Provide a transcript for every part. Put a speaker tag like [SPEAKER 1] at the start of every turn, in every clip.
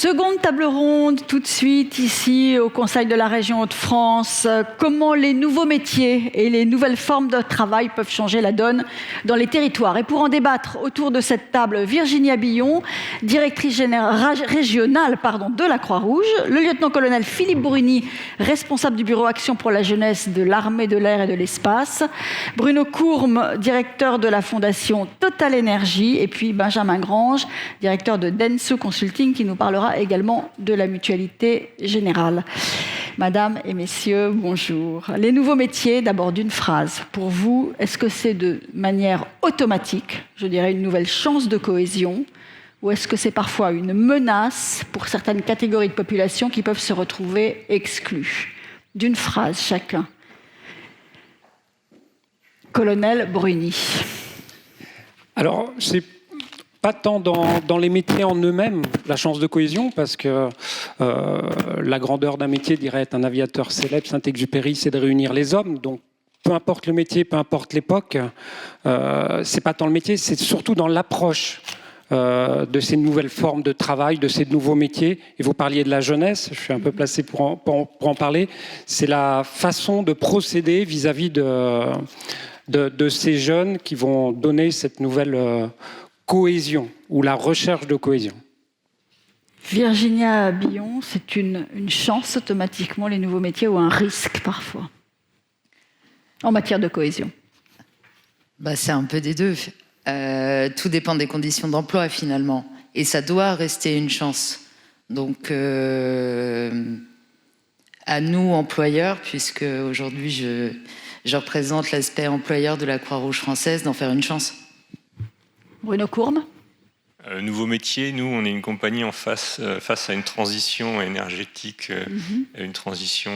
[SPEAKER 1] Seconde table ronde, tout de suite, ici, au Conseil de la région Hauts-de-France. Comment les nouveaux métiers et les nouvelles formes de travail peuvent changer la donne dans les territoires. Et pour en débattre autour de cette table, Virginia Billon, directrice régionale de la Croix-Rouge, le lieutenant-colonel Philippe Bruni, responsable du bureau Action pour la jeunesse de l'armée de l'air et de l'espace, Bruno Courme, directeur de la fondation Total Énergie, et puis Benjamin Grange, directeur de Denso Consulting, qui nous parlera également de la mutualité générale. Madame et messieurs, bonjour. Les nouveaux métiers, d'abord d'une phrase. Pour vous, est-ce que c'est de manière automatique, je dirais une nouvelle chance de cohésion, ou est-ce que c'est parfois une menace pour certaines catégories de population qui peuvent se retrouver exclues? D'une phrase chacun. Colonel Bruni.
[SPEAKER 2] Alors, c'est pas tant dans les métiers en eux-mêmes, la chance de cohésion, parce que la grandeur d'un métier, dirait un aviateur célèbre, Saint-Exupéry, c'est de réunir les hommes. Donc, peu importe le métier, peu importe l'époque, c'est pas tant le métier, c'est surtout dans l'approche de ces nouvelles formes de travail, de ces nouveaux métiers. Et vous parliez de la jeunesse, je suis un peu placé pour en parler. C'est la façon de procéder vis-à-vis de ces jeunes qui vont donner cette nouvelle cohésion ou la recherche de cohésion.
[SPEAKER 1] Virginia Billon, c'est une chance automatiquement, les nouveaux métiers, ou un risque parfois, en matière de cohésion?
[SPEAKER 3] C'est un peu des deux. Tout dépend des conditions d'emploi finalement. Et ça doit rester une chance. Donc, à nous, employeurs, puisque aujourd'hui je représente l'aspect employeur de la Croix-Rouge française, d'en faire une chance.
[SPEAKER 1] Bruno Courme.
[SPEAKER 4] Nouveau métier, nous, on est une compagnie face à une transition énergétique, une transition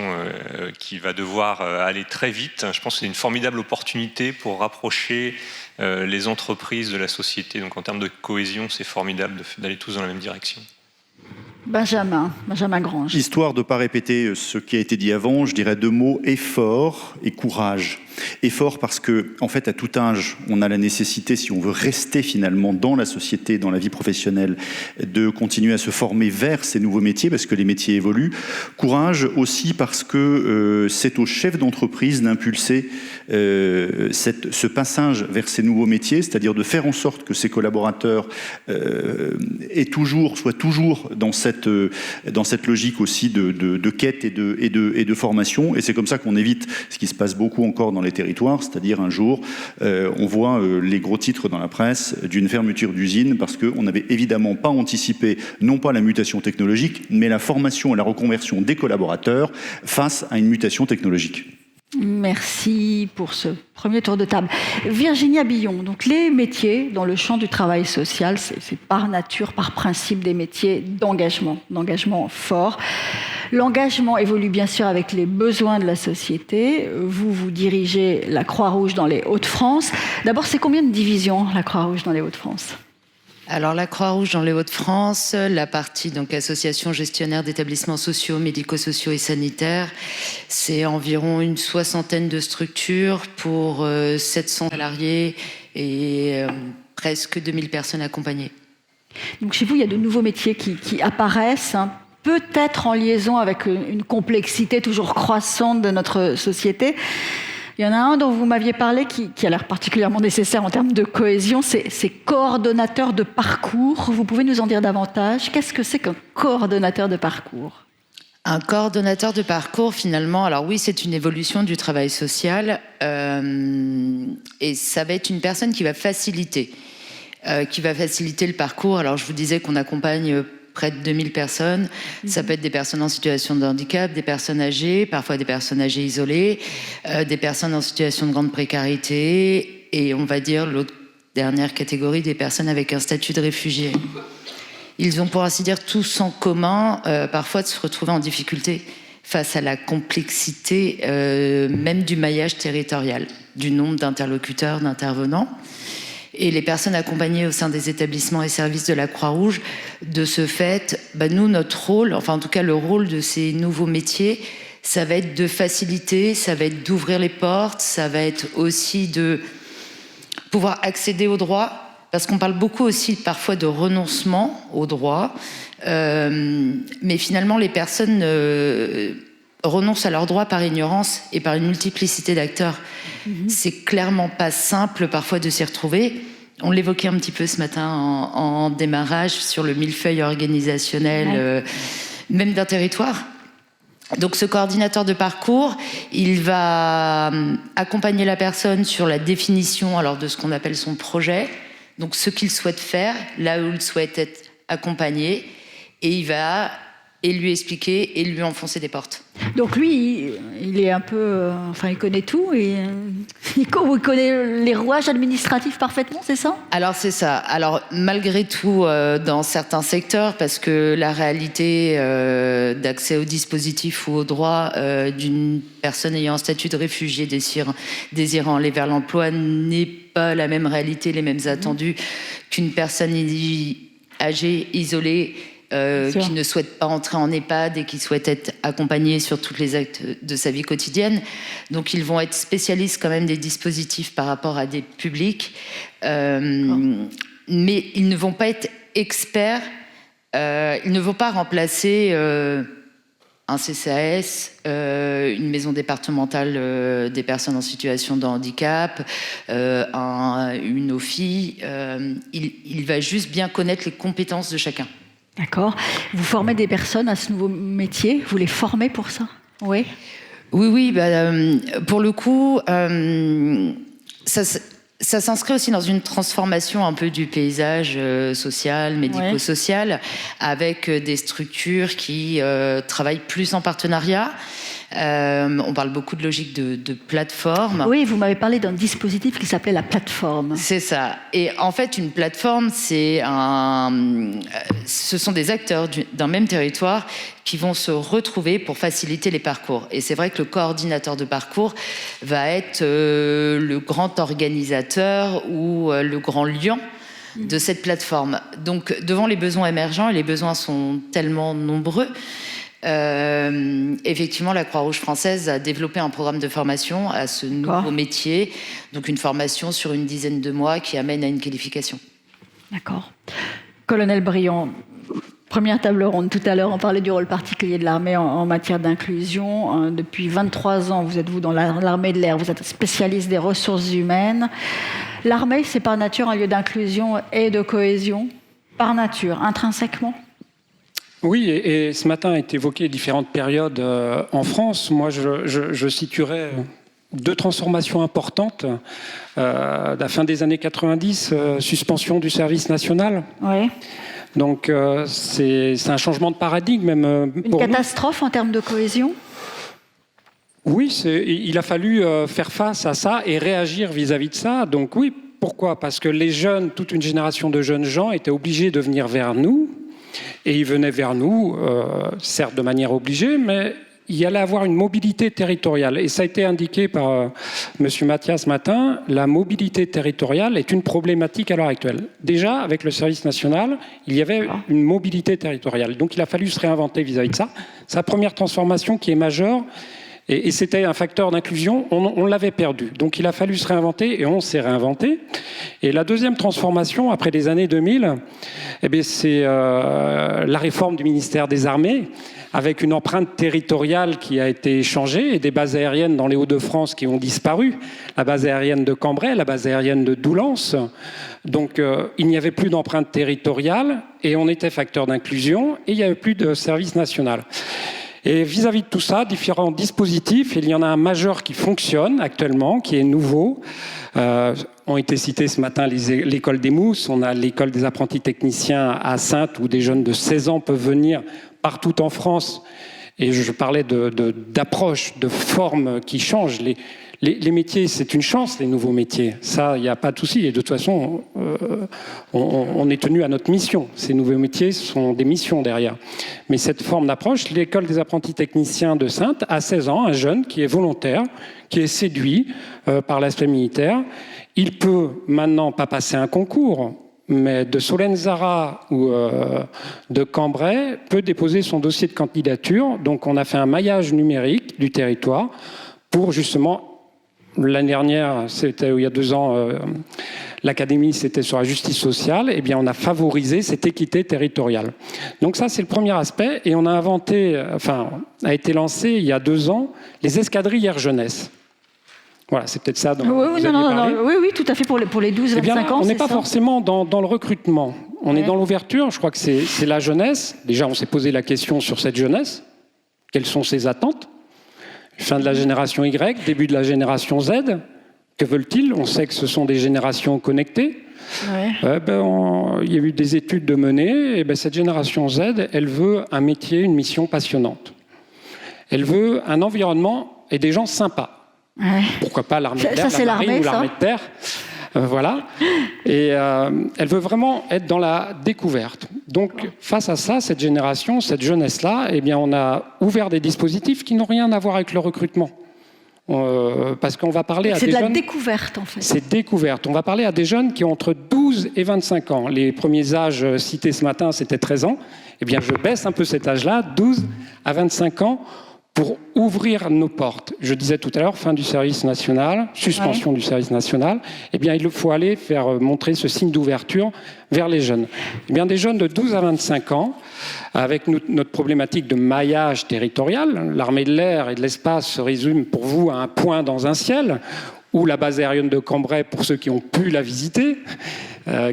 [SPEAKER 4] qui va devoir aller très vite. Je pense que c'est une formidable opportunité pour rapprocher les entreprises de la société. Donc en termes de cohésion, c'est formidable d'aller tous dans la même direction.
[SPEAKER 1] Benjamin Grange.
[SPEAKER 5] Histoire de ne pas répéter ce qui a été dit avant, je dirais deux mots, effort et courage. Effort parce que, en fait, à tout âge, on a la nécessité, si on veut rester finalement dans la société, dans la vie professionnelle, de continuer à se former vers ces nouveaux métiers, parce que les métiers évoluent. Courage aussi parce que c'est au chef d'entreprise d'impulser ce passage vers ces nouveaux métiers, c'est-à-dire de faire en sorte que ses collaborateurs soient toujours dans cette logique aussi de quête et de formation. Et c'est comme ça qu'on évite ce qui se passe beaucoup encore dans les territoires, c'est-à-dire un jour, on voit les gros titres dans la presse d'une fermeture d'usine parce qu'on n'avait évidemment pas anticipé, non pas la mutation technologique, mais la formation et la reconversion des collaborateurs face à une mutation technologique.
[SPEAKER 1] Merci pour ce premier tour de table. Virginia Billon, donc les métiers dans le champ du travail social, c'est par nature, par principe des métiers d'engagement fort. L'engagement évolue bien sûr avec les besoins de la société. Vous dirigez la Croix-Rouge dans les Hauts-de-France. D'abord, c'est combien de divisions, la Croix-Rouge dans les Hauts-de-France ?
[SPEAKER 3] Alors la Croix-Rouge dans les Hauts-de-France, la partie donc association gestionnaire d'établissements sociaux, médico-sociaux et sanitaires, c'est environ une soixantaine de structures pour 700 salariés et presque 2000 personnes accompagnées.
[SPEAKER 1] Donc chez vous, il y a de nouveaux métiers qui apparaissent, peut-être en liaison avec une complexité toujours croissante de notre société. Il y en a un dont vous m'aviez parlé qui a l'air particulièrement nécessaire en termes de cohésion, c'est coordonnateur de parcours. Vous pouvez nous en dire davantage? Qu'est-ce que c'est qu'un coordonnateur de parcours?
[SPEAKER 3] Un coordonnateur de parcours, finalement, alors oui, c'est une évolution du travail social et ça va être une personne qui va faciliter le parcours. Alors je vous disais qu'on accompagne près de 2000 personnes. Ça peut être des personnes en situation de handicap, des personnes âgées, parfois des personnes âgées isolées, des personnes en situation de grande précarité et on va dire l'autre dernière catégorie, des personnes avec un statut de réfugié. Ils ont pour ainsi dire tous en commun parfois de se retrouver en difficulté face à la complexité même du maillage territorial, du nombre d'interlocuteurs, d'intervenants. Et les personnes accompagnées au sein des établissements et services de la Croix-Rouge, de ce fait, nous, notre rôle, enfin en tout cas le rôle de ces nouveaux métiers, ça va être de faciliter, ça va être d'ouvrir les portes, ça va être aussi de pouvoir accéder aux droits, parce qu'on parle beaucoup aussi parfois de renoncement aux droits, mais finalement les personnes renoncent à leurs droits par ignorance et par une multiplicité d'acteurs. C'est clairement pas simple parfois de s'y retrouver. On l'évoquait un petit peu ce matin en démarrage sur le millefeuille organisationnel, même d'un territoire. Donc ce coordinateur de parcours, il va accompagner la personne sur la définition alors, de ce qu'on appelle son projet, donc ce qu'il souhaite faire, là où il souhaite être accompagné, et il va lui expliquer et lui enfoncer des portes.
[SPEAKER 1] Donc lui, il est un peu... enfin, il connaît tout et il connaît les rouages administratifs parfaitement, c'est ça ?
[SPEAKER 3] Alors c'est ça. Alors malgré tout, dans certains secteurs, parce que la réalité d'accès aux dispositifs ou aux droits d'une personne ayant un statut de réfugié désirant aller vers l'emploi n'est pas la même réalité, les mêmes attendus qu'une personne âgée, isolée, qui ne souhaite pas entrer en EHPAD et qui souhaite être accompagnée sur tous les actes de sa vie quotidienne. Donc ils vont être spécialistes quand même des dispositifs par rapport à des publics, mais ils ne vont pas être experts, ils ne vont pas remplacer un CCAS, une maison départementale des personnes en situation de handicap, une OFI. Il va juste bien connaître les compétences de chacun.
[SPEAKER 1] D'accord. Vous formez des personnes à ce nouveau métier ? Vous les formez pour ça ? Oui.
[SPEAKER 3] Oui. Pour le coup, ça s'inscrit aussi dans une transformation un peu du paysage social, médico-social, avec des structures qui travaillent plus en partenariat. On parle beaucoup de logique de plateforme.
[SPEAKER 1] Oui, vous m'avez parlé d'un dispositif qui s'appelait la plateforme.
[SPEAKER 3] C'est ça. Et en fait, une plateforme, ce sont des acteurs d'un même territoire qui vont se retrouver pour faciliter les parcours. Et c'est vrai que le coordinateur de parcours va être le grand organisateur ou le grand lion de cette plateforme. Donc, devant les besoins émergents, et les besoins sont tellement nombreux, effectivement, la Croix-Rouge française a développé un programme de formation à ce nouveau métier, donc une formation sur une dizaine de mois qui amène à une qualification.
[SPEAKER 1] D'accord. Colonel Briand, première table ronde tout à l'heure, on parlait du rôle particulier de l'armée en matière d'inclusion. Depuis 23 ans, vous êtes dans l'armée de l'air, vous êtes spécialiste des ressources humaines. L'armée, c'est par nature un lieu d'inclusion et de cohésion, par nature, intrinsèquement ?
[SPEAKER 2] Oui, et ce matin a été évoqué différentes périodes en France. Moi, je situerais deux transformations importantes. À la fin des années 90, suspension du service national.
[SPEAKER 1] Oui.
[SPEAKER 2] Donc, c'est un changement de paradigme, même pour
[SPEAKER 1] une catastrophe en termes de cohésion ?
[SPEAKER 2] Oui, il a fallu faire face à ça et réagir vis-à-vis de ça. Donc oui, pourquoi ? Parce que les jeunes, toute une génération de jeunes gens étaient obligés de venir vers nous. Et ils venaient vers nous, certes de manière obligée, mais il y allait avoir une mobilité territoriale. Et ça a été indiqué par M. Mathias ce matin, la mobilité territoriale est une problématique à l'heure actuelle. Déjà, avec le service national, il y avait une mobilité territoriale. Donc il a fallu se réinventer vis-à-vis de ça. Sa première transformation qui est majeure, et c'était un facteur d'inclusion, on l'avait perdu. Donc il a fallu se réinventer et on s'est réinventé. Et la deuxième transformation, après les années 2000, c'est la réforme du ministère des Armées, avec une empreinte territoriale qui a été changée et des bases aériennes dans les Hauts-de-France qui ont disparu. La base aérienne de Cambrai, la base aérienne de Doullens. Donc il n'y avait plus d'empreinte territoriale et on était facteur d'inclusion et il n'y avait plus de service national. Et vis-à-vis de tout ça, différents dispositifs, il y en a un majeur qui fonctionne actuellement, qui est nouveau. Ont été cités ce matin l'école des Mousses, on a l'école des apprentis techniciens à Saintes, où des jeunes de 16 ans peuvent venir partout en France. Et je parlais d'approche, de forme qui change. Les métiers, c'est une chance, les nouveaux métiers. Ça, il n'y a pas de souci. Et de toute façon, on est tenu à notre mission. Ces nouveaux métiers sont des missions derrière. Mais cette forme d'approche, l'école des apprentis techniciens de Saintes, à 16 ans, un jeune qui est volontaire, qui est séduit par l'aspect militaire, il peut maintenant pas passer un concours, mais de Solenzara ou de Cambrai peut déposer son dossier de candidature. Donc on a fait un maillage numérique du territoire pour justement... L'année dernière, c'était il y a 2 ans, l'académie, c'était sur la justice sociale, eh bien, on a favorisé cette équité territoriale. Donc ça, c'est le premier aspect. Et on a a été lancé il y a 2 ans, les escadrilles Air Jeunesse. Voilà, c'est peut-être ça dont vous aviez parlé.
[SPEAKER 1] Oui, tout à fait, pour les 12-25 ans.
[SPEAKER 2] On n'est pas forcément dans le recrutement. On est dans l'ouverture. Je crois que c'est la jeunesse. Déjà, on s'est posé la question sur cette jeunesse. Quelles sont ses attentes ? Fin de la génération Y, début de la génération Z. Que veulent-ils ? On sait que ce sont des générations connectées. Ouais. Il y a eu des études de mener. Et cette génération Z, elle veut un métier, une mission passionnante. Elle veut un environnement et des gens sympas. Ouais. Pourquoi pas l'armée de l'air, la marine ou l'armée de terre. Voilà. Et elle veut vraiment être dans la découverte. Donc, face à ça, cette génération, cette jeunesse-là, eh bien, on a ouvert des dispositifs qui n'ont rien à voir avec le recrutement. Parce qu'on va parler à des jeunes...
[SPEAKER 1] C'est de la découverte, en fait.
[SPEAKER 2] C'est découverte. On va parler à des jeunes qui ont entre 12 et 25 ans. Les premiers âges cités ce matin, c'était 13 ans. Eh bien, je baisse un peu cet âge-là, 12 à 25 ans, pour ouvrir nos portes. Je disais tout à l'heure, fin du service national, suspension du service national. Eh bien, il faut aller faire montrer ce signe d'ouverture vers les jeunes. Eh bien, des jeunes de 12 à 25 ans, avec notre problématique de maillage territorial, l'armée de l'air et de l'espace se résume pour vous à un point dans un ciel, ou la base aérienne de Cambrai pour ceux qui ont pu la visiter,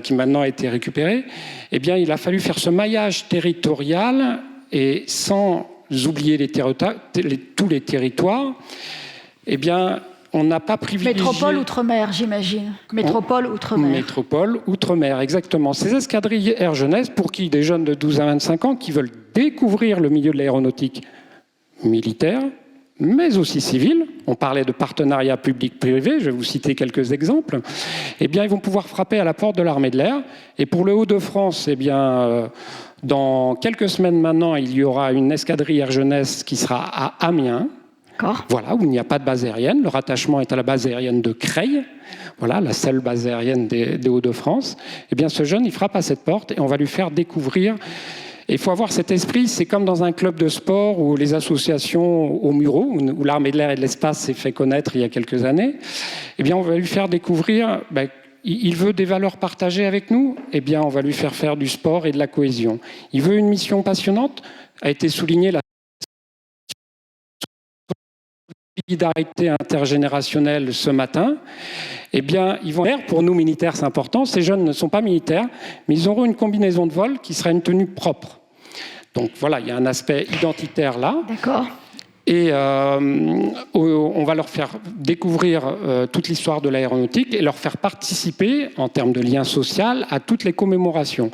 [SPEAKER 2] qui maintenant a été récupérée. Eh bien, il a fallu faire ce maillage territorial et sans oublier tous les territoires, eh bien, on n'a pas privilégié...
[SPEAKER 1] Métropole outre-mer, j'imagine. Métropole outre-mer.
[SPEAKER 2] Métropole outre-mer, exactement. Ces escadrilles Air Jeunesse, pour qui des jeunes de 12 à 25 ans qui veulent découvrir le milieu de l'aéronautique militaire, mais aussi civil, on parlait de partenariat public-privé, je vais vous citer quelques exemples, eh bien, ils vont pouvoir frapper à la porte de l'armée de l'air. Et pour le Hauts-de-France, eh bien... dans quelques semaines maintenant, il y aura une escadrille Air Jeunesse qui sera à Amiens. Voilà, où il n'y a pas de base aérienne. Le rattachement est à la base aérienne de Creil. Voilà, la seule base aérienne des Hauts-de-France. Eh bien, ce jeune, il frappe à cette porte et on va lui faire découvrir. Et il faut avoir cet esprit, c'est comme dans un club de sport ou les associations au Muro, où l'armée de l'air et de l'espace s'est fait connaître il y a quelques années. Eh bien, on va lui faire découvrir... il veut des valeurs partagées avec nous, eh bien, on va lui faire faire du sport et de la cohésion. Il veut une mission passionnante, a été soulignée la solidarité intergénérationnelle ce matin. Eh bien, ils vont faire, pour nous militaires, c'est important, ces jeunes ne sont pas militaires, mais ils auront une combinaison de vol qui sera une tenue propre. Donc voilà, il y a un aspect identitaire là.
[SPEAKER 1] D'accord.
[SPEAKER 2] Et on va leur faire découvrir toute l'histoire de l'aéronautique et leur faire participer, en termes de lien social, à toutes les commémorations.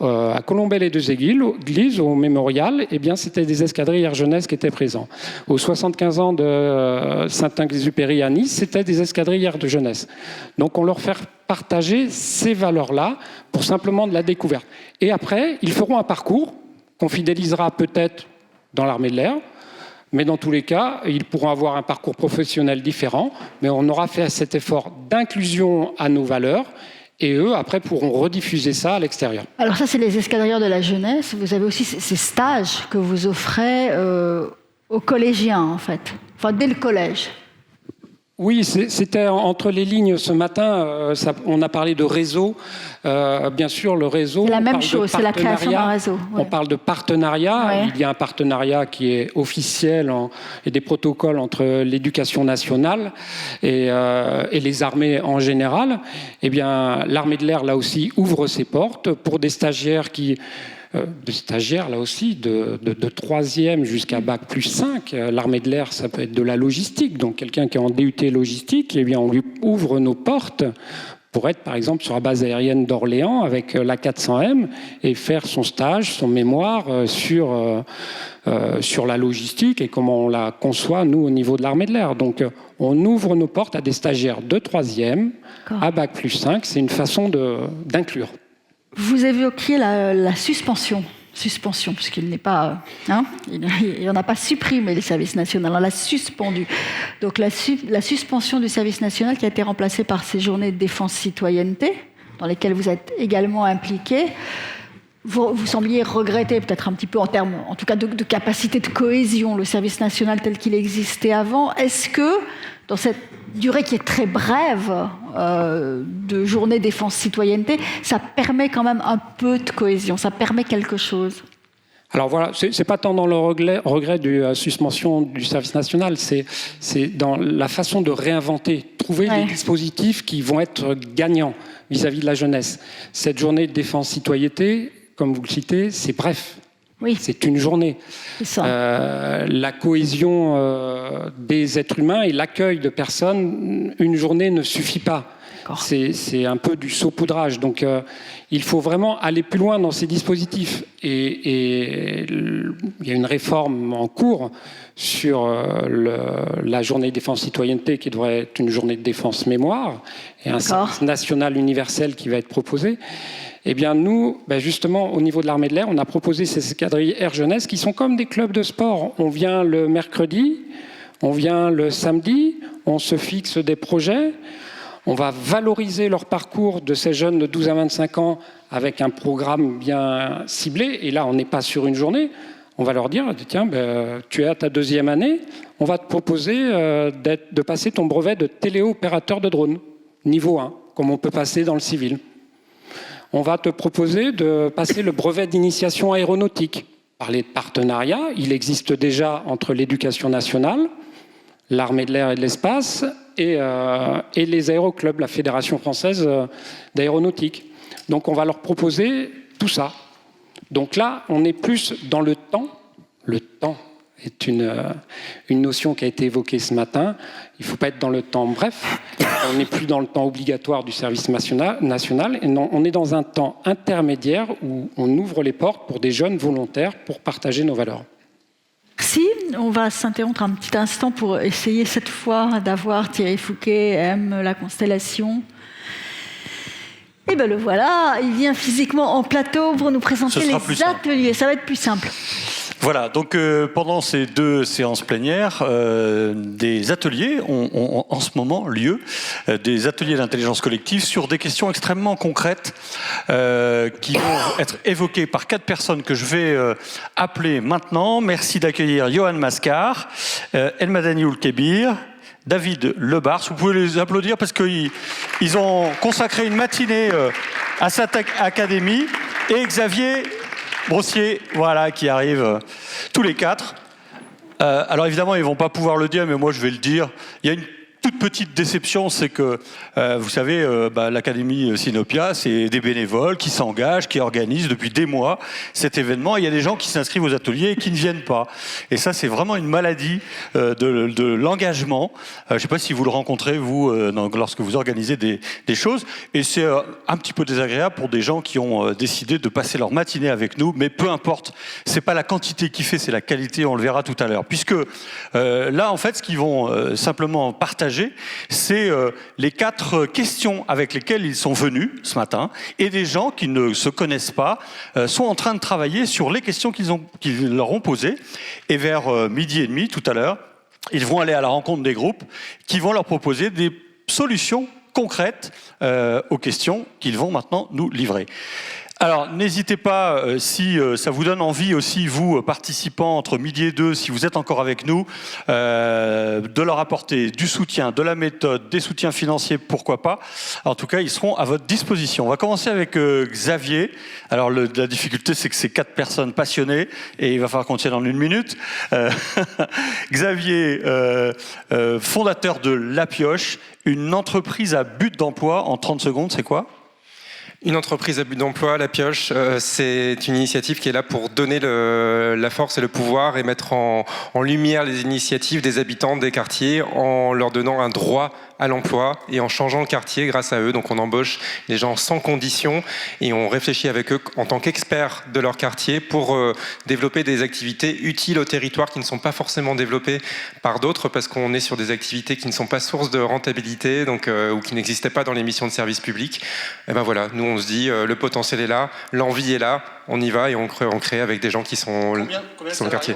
[SPEAKER 2] À Colombey-les-Deux-Églises, au mémorial, eh bien, c'était des escadrilles Air Jeunesse qui étaient présents. Aux 75 ans de Saint-Exupéry à Nice, c'était des escadrilles Air de Jeunesse. Donc on leur fait partager ces valeurs-là pour simplement de la découverte. Et après, ils feront un parcours qu'on fidélisera peut-être dans l'armée de l'air, mais dans tous les cas, ils pourront avoir un parcours professionnel différent, mais on aura fait cet effort d'inclusion à nos valeurs, et eux, après, pourront rediffuser ça à l'extérieur.
[SPEAKER 1] Alors ça, c'est les escadrilleurs de la jeunesse. Vous avez aussi ces stages que vous offrez aux collégiens, en fait, enfin, dès le collège.
[SPEAKER 2] Oui, c'était entre les lignes ce matin. On a parlé de réseau. Bien sûr, le réseau.
[SPEAKER 1] C'est la même chose, c'est la création d'un réseau. Ouais.
[SPEAKER 2] On parle de partenariat. Ouais. Il y a un partenariat qui est officiel et des protocoles entre l'éducation nationale et les armées en général. Eh bien, l'armée de l'air, là aussi, ouvre ses portes pour des stagiaires de stagiaires, là aussi, de 3e jusqu'à Bac plus 5. L'armée de l'air, ça peut être de la logistique. Donc, quelqu'un qui est en DUT logistique, eh bien, on lui ouvre nos portes pour être, par exemple, sur la base aérienne d'Orléans avec la 400M et faire son stage, son mémoire sur la logistique et comment on la conçoit, nous, au niveau de l'armée de l'air. Donc, on ouvre nos portes à des stagiaires de 3e à Bac plus 5. C'est une façon d'inclure.
[SPEAKER 1] Vous évoquiez la suspension, puisqu'il n'est pas, il n'en a pas supprimé le service national, on l'a suspendu. Donc la suspension du service national qui a été remplacée par ces journées de défense citoyenneté, dans lesquelles vous êtes également impliqués. Vous sembliez regretter peut-être un petit peu en termes, en tout cas de capacité de cohésion, le service national tel qu'il existait avant. Est-ce que dans cette durée qui est très brève de journée défense-citoyenneté, ça permet quand même un peu de cohésion, ça permet quelque chose.
[SPEAKER 2] Alors voilà, c'est pas tant dans le regret de suspension du service national, c'est dans la façon de réinventer, trouver les dispositifs qui vont être gagnants vis-à-vis de la jeunesse. Cette journée de défense-citoyenneté, comme vous le citez, c'est bref.
[SPEAKER 1] Oui.
[SPEAKER 2] C'est une journée.
[SPEAKER 1] C'est ça.
[SPEAKER 2] La cohésion des êtres humains et l'accueil de personnes, une journée ne suffit pas. C'est un peu du saupoudrage. Donc, il faut vraiment aller plus loin dans ces dispositifs. Et il y a une réforme en cours sur la journée de défense-citoyenneté qui devrait être une journée de défense-mémoire et un service national universel qui va être proposé. Eh bien, nous, justement, au niveau de l'armée de l'air, on a proposé ces escadrilles Air Jeunesse qui sont comme des clubs de sport. On vient le mercredi, on vient le samedi, on se fixe des projets. On va valoriser leur parcours de ces jeunes de 12 à 25 ans avec un programme bien ciblé. Et là, on n'est pas sur une journée. On va leur dire, tiens, tu es à ta 2e année, on va te proposer de passer ton brevet de téléopérateur de drone, niveau 1, comme on peut passer dans le civil. On va te proposer de passer le brevet d'initiation aéronautique. Parler de partenariat, il existe déjà entre l'éducation nationale, l'armée de l'air et de l'espace, et les aéroclubs, la Fédération française d'aéronautique. Donc on va leur proposer tout ça. Donc là, on est plus dans le temps. Le temps est une notion qui a été évoquée ce matin. Il ne faut pas être dans le temps bref. On n'est plus dans le temps obligatoire du service national. Et non, on est dans un temps intermédiaire où on ouvre les portes pour des jeunes volontaires pour partager nos valeurs.
[SPEAKER 1] Merci. On va s'interrompre un petit instant pour essayer cette fois d'avoir Thierry Fouquet, M, la constellation. Et bien le voilà, il vient physiquement en plateau pour nous présenter les ateliers. Ça va être plus simple.
[SPEAKER 6] Voilà, donc pendant ces 2 séances plénières, des ateliers ont en ce moment lieu, des ateliers d'intelligence collective sur des questions extrêmement concrètes qui vont être évoquées par 4 personnes que je vais appeler maintenant. Merci d'accueillir Johan Mascar, Elmadani Oulkebir, David Lebars. Vous pouvez les applaudir parce qu'ils ont consacré une matinée à cette académie, et Xavier Brossier, voilà, qui arrive tous les 4. Alors évidemment, ils ne vont pas pouvoir le dire, mais moi je vais le dire. Il y a une toute petite déception, c'est que, vous savez, l'Académie Sinopia, c'est des bénévoles qui s'engagent, qui organisent depuis des mois cet événement. Il y a des gens qui s'inscrivent aux ateliers et qui ne viennent pas. Et ça, c'est vraiment une maladie de l'engagement. Je ne sais pas si vous le rencontrez, vous, lorsque vous organisez des choses. Et c'est un petit peu désagréable pour des gens qui ont décidé de passer leur matinée avec nous. Mais peu importe, c'est pas la quantité qui fait, c'est la qualité, on le verra tout à l'heure. Puisque là, en fait, ce qu'ils vont simplement partager, c'est les 4 questions avec lesquelles ils sont venus ce matin, et des gens qui ne se connaissent pas sont en train de travailler sur les questions qu'ils leur ont posées. Et vers 12h30 tout à l'heure, ils vont aller à la rencontre des groupes qui vont leur proposer des solutions concrètes aux questions qu'ils vont maintenant nous livrer. Alors, n'hésitez pas, si ça vous donne envie aussi, vous, participants, entre midi et 2, si vous êtes encore avec nous, de leur apporter du soutien, de la méthode, des soutiens financiers, pourquoi pas. En tout cas, ils seront à votre disposition. On va commencer avec Xavier. Alors, la difficulté, c'est que c'est 4 personnes passionnées, et il va falloir qu'on tienne en 1 minute. Xavier, fondateur de La Pioche, une entreprise à but d'emploi. En 30 secondes, c'est quoi ?
[SPEAKER 7] Une entreprise à but d'emploi, La Pioche, c'est une initiative qui est là pour donner la force et le pouvoir et mettre en lumière les initiatives des habitants des quartiers en leur donnant un droit à l'emploi et en changeant le quartier grâce à eux. Donc on embauche les gens sans condition et on réfléchit avec eux en tant qu'experts de leur quartier pour développer des activités utiles au territoire qui ne sont pas forcément développées par d'autres parce qu'on est sur des activités qui ne sont pas source de rentabilité donc, ou qui n'existaient pas dans les missions de service public. Et ben voilà, nous on se dit le potentiel est là, l'envie est là, on y va et on crée avec des gens qui sont dans le quartier.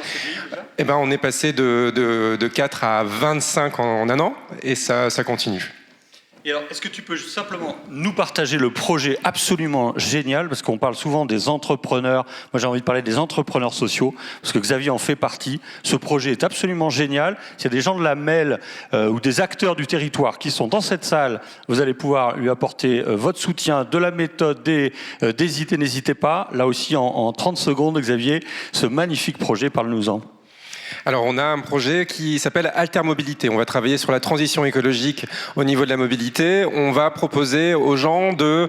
[SPEAKER 7] Et ben on est passé de 4 à 25 en un an et ça continue.
[SPEAKER 6] Et alors, est-ce que tu peux simplement nous partager le projet absolument génial, parce qu'on parle souvent des entrepreneurs, moi j'ai envie de parler des entrepreneurs sociaux, parce que Xavier en fait partie. Ce projet est absolument génial. S'il y a des gens de la MEL ou des acteurs du territoire qui sont dans cette salle, vous allez pouvoir lui apporter votre soutien, de la méthode, des idées, n'hésitez pas. Là aussi, en 30 secondes, Xavier, ce magnifique projet, parle-nous-en.
[SPEAKER 7] Alors, on a un projet qui s'appelle Altermobilité. On va travailler sur la transition écologique au niveau de la mobilité. On va proposer aux gens de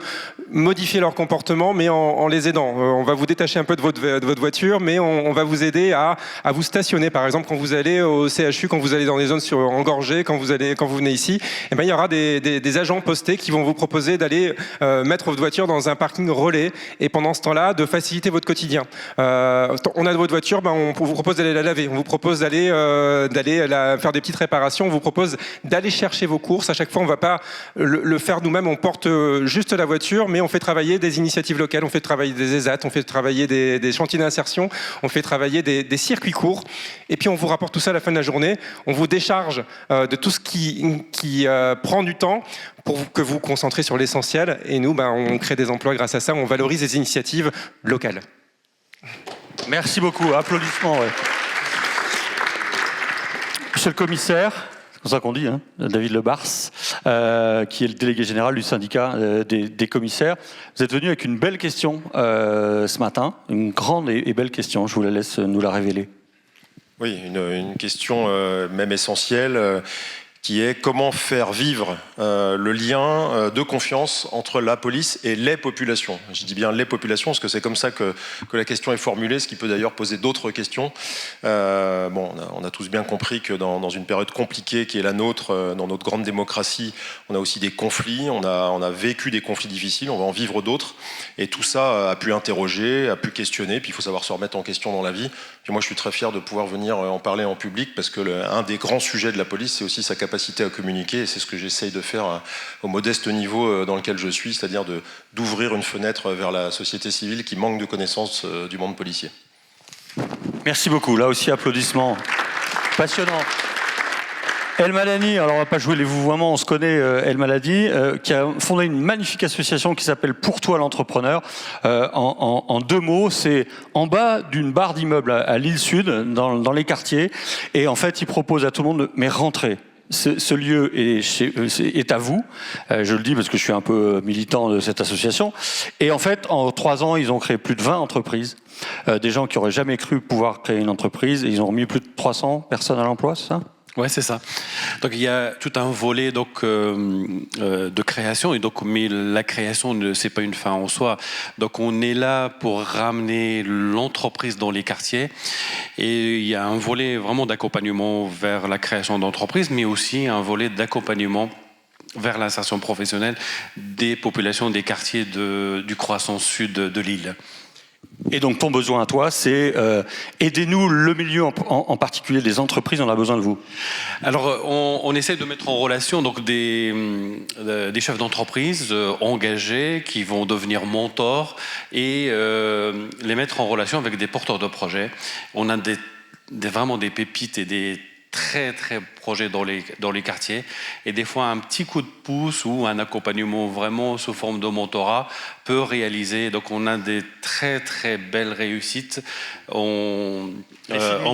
[SPEAKER 7] modifier leur comportement, mais en les aidant. On va vous détacher un peu de votre voiture, mais on va vous aider à vous stationner. Par exemple, quand vous allez au CHU, quand vous allez dans des zones engorgées, quand vous venez ici, eh ben, il y aura des agents postés qui vont vous proposer d'aller mettre votre voiture dans un parking relais, et pendant ce temps-là, de faciliter votre quotidien. On a votre voiture, ben, on vous propose d'aller la laver. On vous propose d'aller faire des petites réparations. On vous propose d'aller chercher vos courses. À chaque fois, on ne va pas le faire nous-mêmes. On porte juste la voiture, mais on fait travailler des initiatives locales, on fait travailler des ESAT, on fait travailler des chantiers d'insertion, on fait travailler des circuits courts. Et puis, on vous rapporte tout ça à la fin de la journée. On vous décharge de tout ce qui prend du temps pour que vous vous concentrez sur l'essentiel. Et nous, ben, on crée des emplois grâce à ça. On valorise les initiatives locales.
[SPEAKER 6] Merci beaucoup. Applaudissements. Ouais. Monsieur le commissaire, c'est comme ça qu'on dit, hein, David Lebars, qui est le délégué général du syndicat des commissaires. Vous êtes venu avec une belle question ce matin, une grande et belle question. Je vous la laisse nous la révéler.
[SPEAKER 8] Oui, une question même essentielle, qui est comment faire vivre le lien de confiance entre la police et les populations. Je dis bien les populations, parce que c'est comme ça que la question est formulée, ce qui peut d'ailleurs poser d'autres questions. On a tous bien compris que dans une période compliquée qui est la nôtre, dans notre grande démocratie, on a aussi des conflits, on a vécu des conflits difficiles, on va en vivre d'autres, et tout ça a pu interroger, a pu questionner, puis il faut savoir se remettre en question dans la vie. Puis moi, je suis très fier de pouvoir venir en parler en public, parce que un des grands sujets de la police, c'est aussi sa capacité à communiquer, et c'est ce que j'essaye de faire au modeste niveau dans lequel je suis, c'est-à-dire d'ouvrir une fenêtre vers la société civile qui manque de connaissances du monde policier.
[SPEAKER 6] Merci beaucoup. Là aussi, applaudissements. Passionnant. El Malani, alors on va pas jouer les vouvoiements, on se connaît, El Malani, qui a fondé une magnifique association qui s'appelle Pour toi l'entrepreneur. En deux mots, c'est en bas d'une barre d'immeubles à Lille Sud, dans les quartiers, et en fait, il propose à tout le monde de rentrer. Ce lieu est à vous. Je le dis parce que je suis un peu militant de cette association. Et en fait, en 3 ans, ils ont créé plus de 20 entreprises. Des gens qui n'auraient jamais cru pouvoir créer une entreprise. Et ils ont remis plus de 300 personnes à l'emploi, c'est ça ?
[SPEAKER 9] Ouais, c'est ça. Donc il y a tout un volet de création, et donc mais la création c'est pas une fin en soi. Donc on est là pour ramener l'entreprise dans les quartiers, et il y a un volet vraiment d'accompagnement vers la création d'entreprises, mais aussi un volet d'accompagnement vers l'insertion professionnelle des populations des quartiers du croissant sud de l'île.
[SPEAKER 6] Et donc ton besoin à toi, c'est aidez-nous le milieu, en particulier des entreprises, on a besoin de vous.
[SPEAKER 9] Alors on essaie de mettre en relation donc des chefs d'entreprise engagés qui vont devenir mentors, et les mettre en relation avec des porteurs de projets. On a vraiment des pépites et des très très projets dans les quartiers, et des fois un petit coup de pouce ou un accompagnement vraiment sous forme de mentorat peut réaliser. Donc on a des très très belles réussites en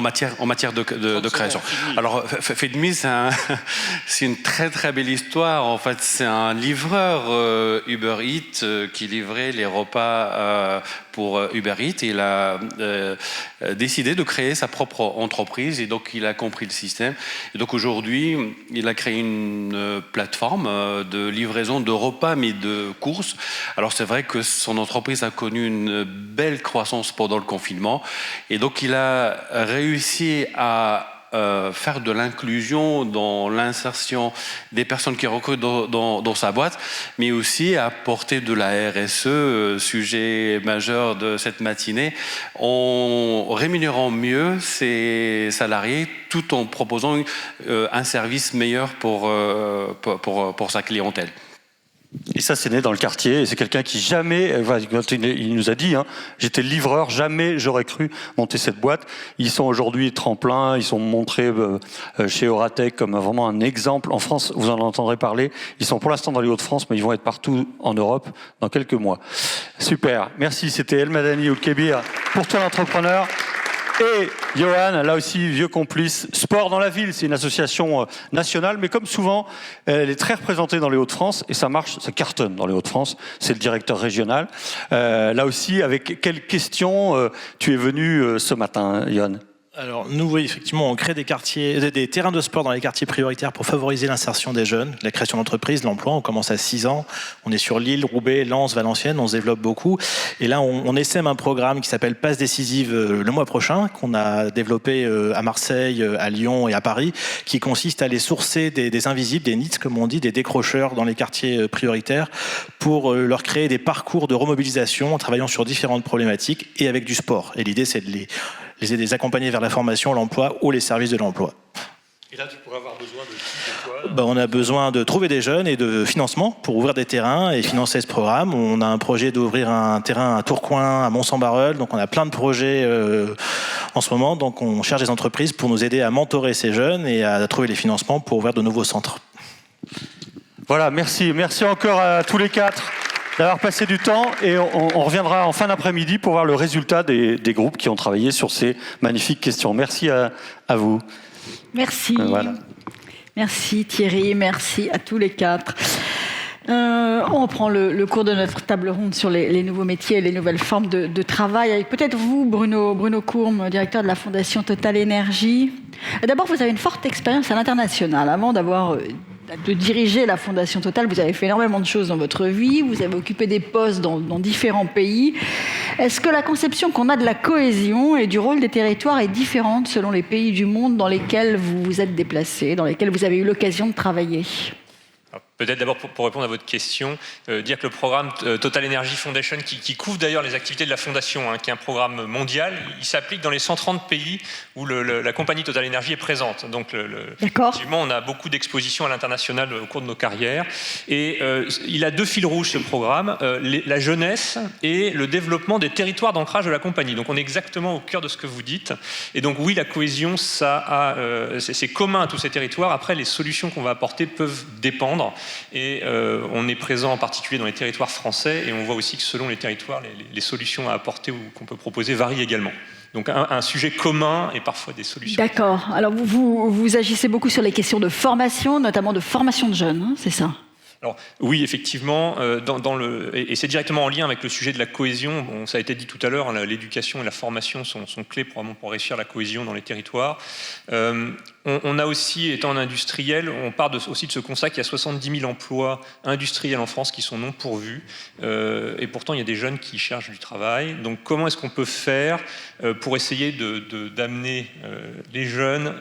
[SPEAKER 9] matière de création. Alors Fedmi, c'est une très très belle histoire. En fait, c'est un livreur Uber Eats qui livrait les repas pour Uber Eats, et il a décidé de créer sa propre entreprise, et donc il a compris le système. Et donc aujourd'hui, il a créé une plateforme de livraison de repas, mais de courses. Alors c'est vrai que son entreprise a connu une belle croissance pendant le confinement, et donc il a réussi à faire de l'inclusion dans l'insertion des personnes qui recrutent dans sa boîte, mais aussi apporter de la RSE, sujet majeur de cette matinée, en rémunérant mieux ses salariés tout en proposant un service meilleur pour sa clientèle.
[SPEAKER 6] Et ça, c'est né dans le quartier. Et c'est quelqu'un qui jamais, il nous a dit, j'étais livreur, jamais j'aurais cru monter cette boîte. Ils sont aujourd'hui tremplin, ils sont montrés chez Oratech comme vraiment un exemple. En France, vous en entendrez parler. Ils sont pour l'instant dans les Hauts-de-France, mais ils vont être partout en Europe dans quelques mois. Super. Merci. C'était El Madani Oulkebir pour toi l'entrepreneur. Et Johan, là aussi, vieux complice, Sport dans la ville, c'est une association nationale, mais comme souvent, elle est très représentée dans les Hauts-de-France, et ça marche, ça cartonne dans les Hauts-de-France, c'est le directeur régional. Là aussi, avec quelles questions tu es venu ce matin, Johan ?
[SPEAKER 10] Alors nous, oui, effectivement, on crée des terrains de sport dans les quartiers prioritaires pour favoriser l'insertion des jeunes, la création d'entreprises, l'emploi. On commence à 6 ans, on est sur Lille, Roubaix, Lens, Valenciennes, on se développe beaucoup. Et là, on essaime un programme qui s'appelle Passe décisive le mois prochain, qu'on a développé à Marseille, à Lyon et à Paris, qui consiste à aller sourcer des invisibles, des NEETs, comme on dit, des décrocheurs dans les quartiers prioritaires, pour leur créer des parcours de remobilisation en travaillant sur différentes problématiques et avec du sport. Et l'idée, c'est de les aider, les accompagner vers la formation, l'emploi ou les services de l'emploi.
[SPEAKER 6] Et là, tu pourrais avoir besoin de quoi ?
[SPEAKER 10] On a besoin de trouver des jeunes et de financement pour ouvrir des terrains et financer ce programme. On a un projet d'ouvrir un terrain à Tourcoing, à Mont-Saint-Barreul. Donc on a plein de projets en ce moment. Donc on cherche des entreprises pour nous aider à mentorer ces jeunes et à trouver les financements pour ouvrir de nouveaux centres.
[SPEAKER 6] Voilà, merci. Merci encore à tous les 4 d'avoir passé du temps, et on reviendra en fin d'après-midi pour voir le résultat des groupes qui ont travaillé sur ces magnifiques questions. Merci à vous.
[SPEAKER 1] Merci.
[SPEAKER 6] Voilà.
[SPEAKER 1] Merci Thierry, merci à tous les 4. On reprend le cours de notre table ronde sur les nouveaux métiers et les nouvelles formes de travail. Avec peut-être vous, Bruno Courme, directeur de la Fondation Total Énergie. D'abord, vous avez une forte expérience à l'international. Avant de diriger la Fondation Total, vous avez fait énormément de choses dans votre vie, vous avez occupé des postes dans différents pays. Est-ce que la conception qu'on a de la cohésion et du rôle des territoires est différente selon les pays du monde dans lesquels vous vous êtes déplacés, dans lesquels vous avez eu l'occasion de travailler ?
[SPEAKER 4] Peut-être d'abord pour répondre à votre question, dire que le programme Total Energy Foundation, qui couvre d'ailleurs les activités de la Fondation, qui est un programme mondial, il s'applique dans les 130 pays où la compagnie Total Energy est présente. Donc effectivement, on a beaucoup d'expositions à l'international au cours de nos carrières. Et il a 2 fils rouges, ce programme, la jeunesse et le développement des territoires d'ancrage de la compagnie. Donc on est exactement au cœur de ce que vous dites. Et donc oui, la cohésion, c'est commun à tous ces territoires. Après, les solutions qu'on va apporter peuvent dépendre. Et on est présent en particulier dans les territoires français, et on voit aussi que selon les territoires, les solutions à apporter ou qu'on peut proposer varient également. Donc un sujet commun et parfois des solutions.
[SPEAKER 1] D'accord. Alors vous agissez beaucoup sur les questions de formation, notamment de formation de jeunes, c'est ça ?
[SPEAKER 4] Alors, oui, effectivement, et c'est directement en lien avec le sujet de la cohésion. Bon, ça a été dit tout à l'heure, l'éducation et la formation sont clés pour réussir la cohésion dans les territoires. On a aussi, étant un industriel, on part aussi de ce constat qu'il y a 70 000 emplois industriels en France qui sont non pourvus. Et pourtant, il y a des jeunes qui cherchent du travail. Donc, comment est-ce qu'on peut faire pour essayer d'amener les jeunes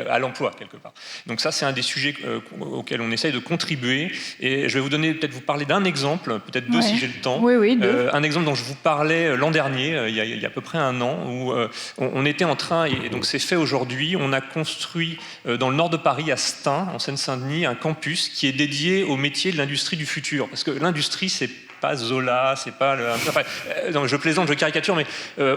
[SPEAKER 4] à l'emploi, quelque part ? Donc ça, c'est un des sujets auxquels on essaye de contribuer. Et je vais vous parler d'un exemple, peut-être 2 si j'ai le temps.
[SPEAKER 1] Oui, 2.
[SPEAKER 4] Un exemple dont je vous parlais l'an dernier, il y a à peu près 1 an, où on était en train, et donc c'est fait aujourd'hui, on a construit dans le nord de Paris, à Stein, en Seine-Saint-Denis, un campus qui est dédié au métier de l'industrie du futur. Parce que l'industrie, c'est pas Zola, c'est pas non, je plaisante, je caricature, mais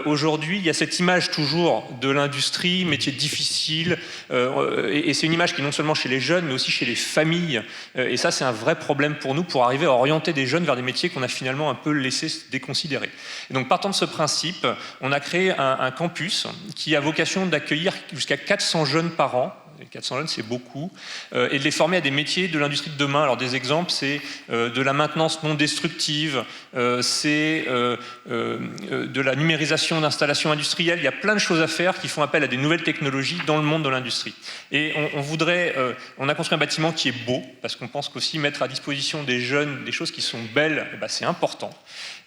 [SPEAKER 4] aujourd'hui, il y a cette image toujours de l'industrie, métier difficile, et c'est une image qui est non seulement chez les jeunes, mais aussi chez les familles. Et ça, c'est un vrai problème pour nous, pour arriver à orienter des jeunes vers des métiers qu'on a finalement un peu laissés se déconsidérer. Et donc, partant de ce principe, on a créé un campus qui a vocation d'accueillir jusqu'à 400 jeunes par an. 400 jeunes, c'est beaucoup, et de les former à des métiers de l'industrie de demain. Alors des exemples, c'est de la maintenance non destructive, c'est de la numérisation d'installations industrielles. Il y a plein de choses à faire qui font appel à des nouvelles technologies dans le monde de l'industrie. Et on a construit un bâtiment qui est beau, parce qu'on pense qu'aussi mettre à disposition des jeunes des choses qui sont belles, c'est important,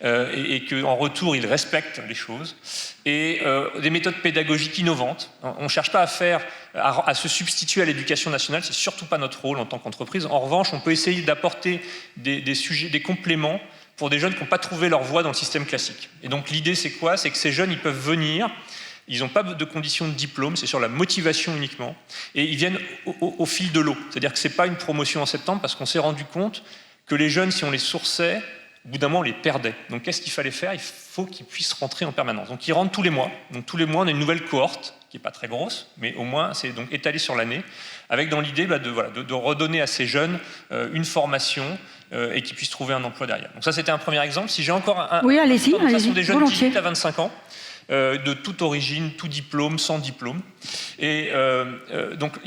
[SPEAKER 4] et qu'en retour, ils respectent les choses. Et des méthodes pédagogiques innovantes. On ne cherche pas à se substituer à l'éducation nationale, c'est surtout pas notre rôle en tant qu'entreprise. En revanche, on peut essayer d'apporter des compléments pour des jeunes qui n'ont pas trouvé leur voie dans le système classique. Et donc l'idée, c'est quoi ? C'est que ces jeunes, ils peuvent venir, ils n'ont pas de conditions de diplôme, c'est sur la motivation uniquement, et ils viennent au fil de l'eau. C'est-à-dire que ce n'est pas une promotion en septembre, parce qu'on s'est rendu compte que les jeunes, si on les sourçait, au bout d'un moment, on les perdait. Donc qu'est-ce qu'il fallait faire? Il faut qu'ils puissent rentrer en permanence. Donc ils rentrent tous les mois. Donc tous les mois, on a une nouvelle cohorte, qui n'est pas très grosse, mais au moins c'est donc étalé sur l'année, avec dans l'idée de redonner à ces jeunes une formation et qu'ils puissent trouver un emploi derrière. Donc ça, c'était un premier exemple. Si j'ai encore un...
[SPEAKER 1] Oui, allez-y,
[SPEAKER 4] ce sont des jeunes de
[SPEAKER 1] volontiers.
[SPEAKER 4] 18 à 25 ans, de toute origine, tout diplôme, sans diplôme. Et donc,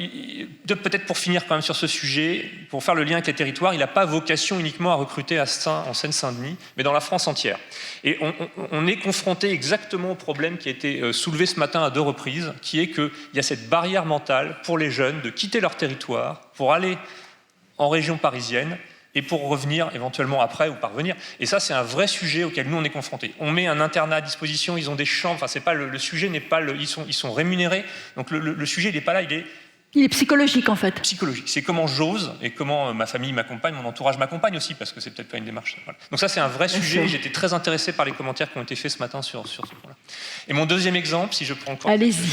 [SPEAKER 4] peut-être pour finir quand même sur ce sujet, pour faire le lien avec les territoires, il n'a pas vocation uniquement à recruter en Seine-Saint-Denis, mais dans la France entière. Et on est confronté exactement au problème qui a été soulevé ce matin à 2 reprises, qui est qu'il y a cette barrière mentale pour les jeunes de quitter leur territoire pour aller en région parisienne, et pour revenir éventuellement après ou parvenir. Et ça, c'est un vrai sujet auquel nous, on est confrontés. On met un internat à disposition, ils ont des chambres, enfin, c'est pas le sujet n'est pas... ils sont rémunérés, donc le sujet, il n'est pas là,
[SPEAKER 1] il est psychologique, en fait.
[SPEAKER 4] Psychologique. C'est comment j'ose et comment ma famille m'accompagne, mon entourage m'accompagne aussi, parce que c'est peut-être pas une démarche. Voilà. Donc ça, c'est un vrai sujet. J'étais très intéressé par les commentaires qui ont été faits ce matin sur ce point-là. Et mon deuxième exemple, si je prends encore...
[SPEAKER 1] Allez-y.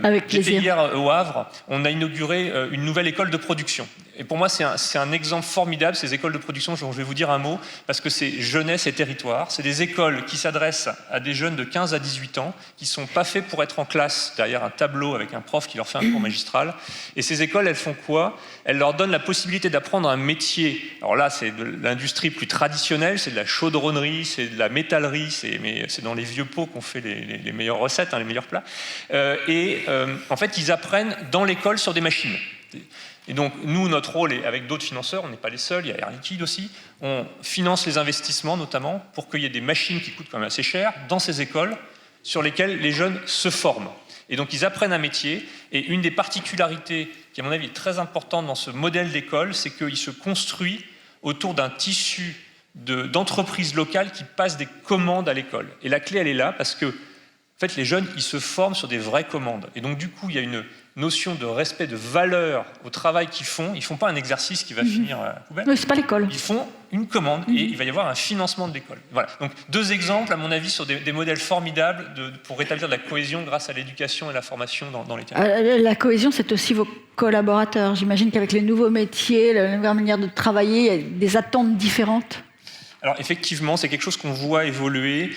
[SPEAKER 1] Avec plaisir.
[SPEAKER 4] J'étais hier au Havre, on a inauguré une nouvelle école de production. Et pour moi, c'est un exemple formidable, ces écoles de production, dont je vais vous dire un mot, parce que c'est jeunesse et territoire. C'est des écoles qui s'adressent à des jeunes de 15 à 18 ans, qui ne sont pas faits pour être en classe, derrière un tableau avec un prof qui leur fait un cours magistral. Et ces écoles, elles font quoi? Elles leur donnent la possibilité d'apprendre un métier. Alors là, c'est de l'industrie plus traditionnelle, c'est de la chaudronnerie, c'est de la métallerie, mais c'est dans les vieux pots qu'on fait les meilleures recettes, les meilleurs plats. En fait, ils apprennent dans l'école sur des machines. Et donc, nous, notre rôle, et avec d'autres financeurs, on n'est pas les seuls, il y a Air Liquide aussi, on finance les investissements, notamment, pour qu'il y ait des machines qui coûtent quand même assez cher, dans ces écoles, sur lesquelles les jeunes se forment. Et donc, ils apprennent un métier, et une des particularités, qui, à mon avis, est très importante dans ce modèle d'école, c'est qu'il se construit autour d'un tissu d'entreprises locales qui passent des commandes à l'école. Et la clé, elle est là, parce que, en fait, les jeunes, ils se forment sur des vraies commandes. Et donc, du coup, il y a une notion de respect, de valeur au travail qu'ils font. Ils ne font pas un exercice qui va finir à la poubelle.
[SPEAKER 1] Oui, c'est pas l'école.
[SPEAKER 4] Ils font une commande et il va y avoir un financement de l'école. Voilà. Donc, 2 exemples, à mon avis, sur des modèles formidables pour rétablir de la cohésion grâce à l'éducation et la formation dans les territoires.
[SPEAKER 1] La cohésion, c'est aussi vos collaborateurs. J'imagine qu'avec les nouveaux métiers, la nouvelle manière de travailler, il y a des attentes différentes.
[SPEAKER 4] Alors effectivement, c'est quelque chose qu'on voit évoluer,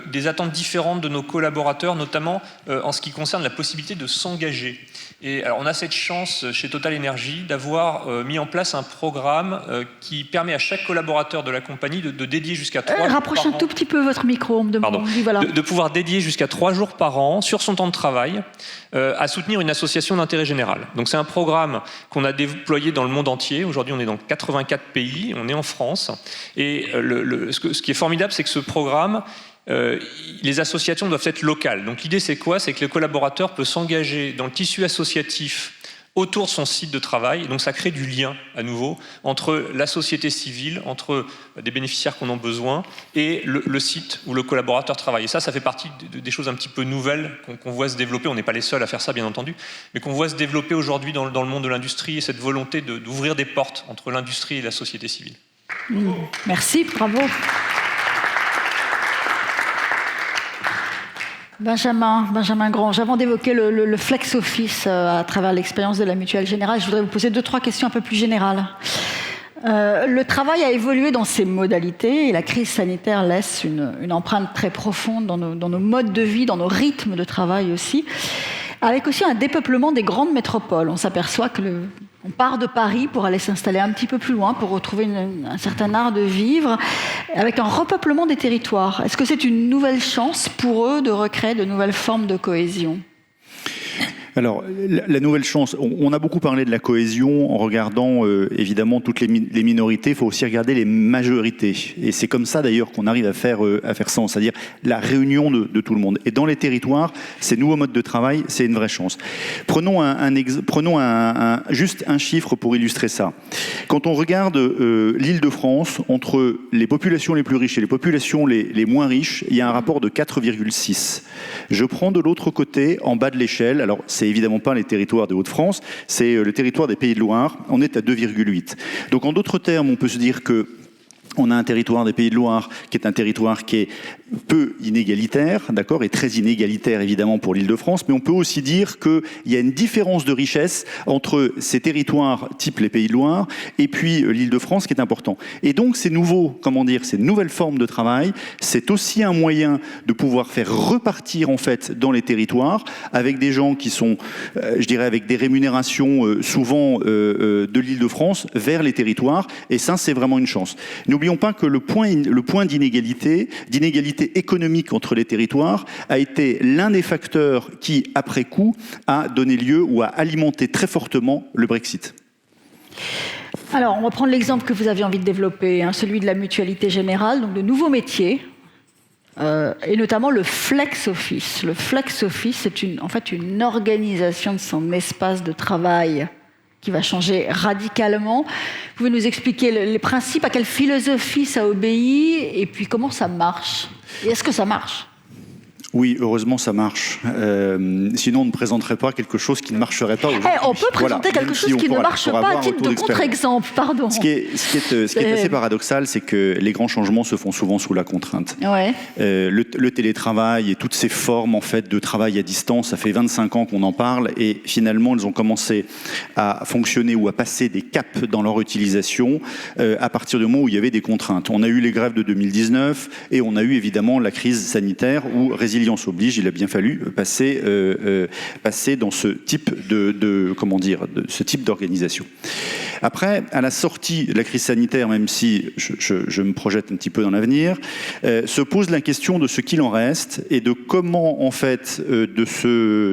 [SPEAKER 4] des attentes différentes de nos collaborateurs, notamment en ce qui concerne la possibilité de s'engager. Et alors on a cette chance chez Total Energy d'avoir mis en place un programme qui permet à chaque collaborateur de la compagnie de dédier jusqu'à 3 jours par an.
[SPEAKER 1] Rapprochez un tout petit peu votre micro, on me demande. Voilà.
[SPEAKER 4] De pouvoir dédier jusqu'à 3 jours par an sur son temps de travail à soutenir une association d'intérêt général. Donc c'est un programme qu'on a déployé dans le monde entier. Aujourd'hui, on est dans 84 pays, on est en France. Et ce qui est formidable, c'est que ce programme, les associations doivent être locales. Donc l'idée, c'est quoi? C'est que le collaborateur peut s'engager dans le tissu associatif autour de son site de travail. Donc ça crée du lien, à nouveau, entre la société civile, entre des bénéficiaires qu'on a besoin, et le site où le collaborateur travaille. Et ça fait partie des choses un petit peu nouvelles qu'on voit se développer. On n'est pas les seuls à faire ça, bien entendu, mais qu'on voit se développer aujourd'hui dans le monde de l'industrie, et cette volonté d'ouvrir des portes entre l'industrie et la société civile.
[SPEAKER 1] Merci, bravo. Benjamin Grange, avant d'évoquer le flex office à travers l'expérience de la Mutuelle Générale, je voudrais vous poser 2-3 questions un peu plus générales. Le travail a évolué dans ses modalités et la crise sanitaire laisse une empreinte très profonde dans nos modes de vie, dans nos rythmes de travail aussi, avec aussi un dépeuplement des grandes métropoles. On s'aperçoit on part de Paris pour aller s'installer un petit peu plus loin, pour retrouver un certain art de vivre, avec un repeuplement des territoires. Est-ce que c'est une nouvelle chance pour eux de recréer de nouvelles formes de cohésion ?
[SPEAKER 5] Alors, la nouvelle chance, on a beaucoup parlé de la cohésion en regardant évidemment toutes les minorités, il faut aussi regarder les majorités. Et c'est comme ça d'ailleurs qu'on arrive à faire sens, c'est-à-dire la réunion de tout le monde. Et dans les territoires, ces nouveaux modes de travail, c'est une vraie chance. Prenons juste un chiffre pour illustrer ça. Quand on regarde l'Île-de-France, entre les populations les plus riches et les populations les moins riches, il y a un rapport de 4,6. Je prends de l'autre côté, en bas de l'échelle, alors c'est évidemment pas les territoires de Hauts-de-France, c'est le territoire des Pays de Loire, on est à 2,8. Donc en d'autres termes, on peut se dire que On a un territoire des Pays de Loire qui est un territoire qui est peu inégalitaire, d'accord, et très inégalitaire évidemment pour l'Île-de-France, mais on peut aussi dire qu'il y a une différence de richesse entre ces territoires type les Pays de Loire et puis l'Île-de-France qui est important. Et donc ces nouvelles formes de travail, c'est aussi un moyen de pouvoir faire repartir en fait dans les territoires avec des gens qui sont, je dirais, avec des rémunérations souvent de l'Île-de-France vers les territoires, et ça c'est vraiment une chance. N'oublions pas que le point d'inégalité économique entre les territoires a été l'un des facteurs qui, après coup, a donné lieu ou a alimenté très fortement le Brexit.
[SPEAKER 1] Alors, on va prendre l'exemple que vous avez envie de développer, celui de la mutualité générale, donc de nouveaux métiers, et notamment le flex office. Le flex office, c'est en fait une organisation de son espace de travail qui va changer radicalement. Vous pouvez nous expliquer les principes, à quelle philosophie ça obéit, et puis comment ça marche? Et est-ce que ça marche?
[SPEAKER 5] Oui, heureusement, ça marche. Sinon, on ne présenterait pas quelque chose qui ne marcherait pas aujourd'hui.
[SPEAKER 1] On peut présenter quelque chose qui ne marche pas à titre de contre-exemple, pardon.
[SPEAKER 5] Ce qui est assez paradoxal, c'est que les grands changements se font souvent sous la contrainte.
[SPEAKER 1] Ouais.
[SPEAKER 5] Le télétravail et toutes ces formes en fait, de travail à distance, ça fait 25 ans qu'on en parle, et finalement, elles ont commencé à fonctionner ou à passer des caps dans leur utilisation à partir du moment où il y avait des contraintes. On a eu les grèves de 2019, et on a eu évidemment la crise sanitaire où résilience oblige, il a bien fallu passer dans ce type ce type d'organisation. Après, à la sortie de la crise sanitaire, même si je me projette un petit peu dans l'avenir, se pose la question de ce qu'il en reste et de comment, en fait,